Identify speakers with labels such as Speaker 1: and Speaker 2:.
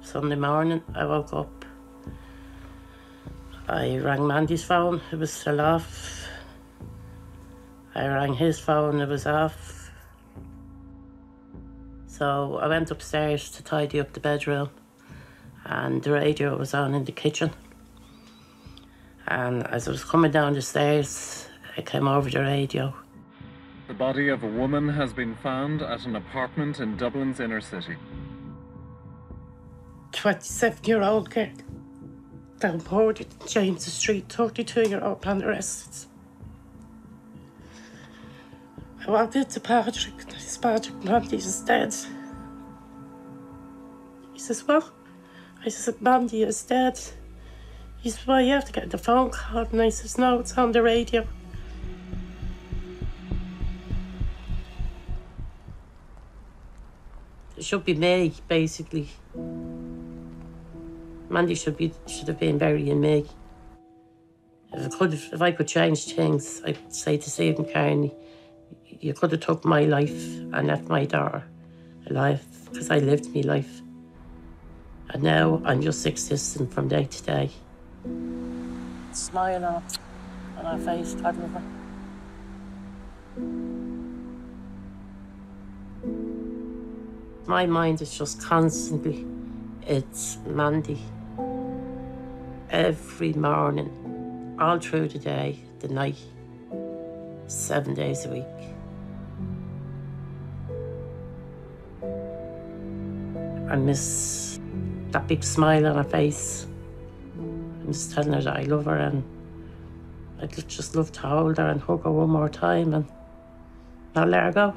Speaker 1: Sunday morning, I woke up. I rang Mandy's phone, it was still off. I rang his phone, it was off. So I went upstairs to tidy up the bedroom, and the radio was on in the kitchen. And as I was coming down the stairs, I came over the radio.
Speaker 2: The body of a woman has been found at an apartment in Dublin's inner city.
Speaker 1: 27-year-old girl down Portage, James Street, 32-year-old man arrested. I walked into Patrick, and his Patrick, Mandy is dead. He says, "Well," I said, "Mandy is dead." He said, "Well, you have to get the phone call." And I says, "No, it's on the radio." It should be May, basically. Mandy should have been burying me. If I could change things, I'd say to Stephen Kearney, you could have took my life and left my daughter alive, because I lived my life. And now I'm just existing from day to day. Smile on her face, God love her. My mind is just constantly, it's Mandy. Every morning, all through the day, the night, 7 days a week. I miss that big smile on her face. I'm just telling her that I love her, and I'd just love to hold her and hug her one more time and not let her go.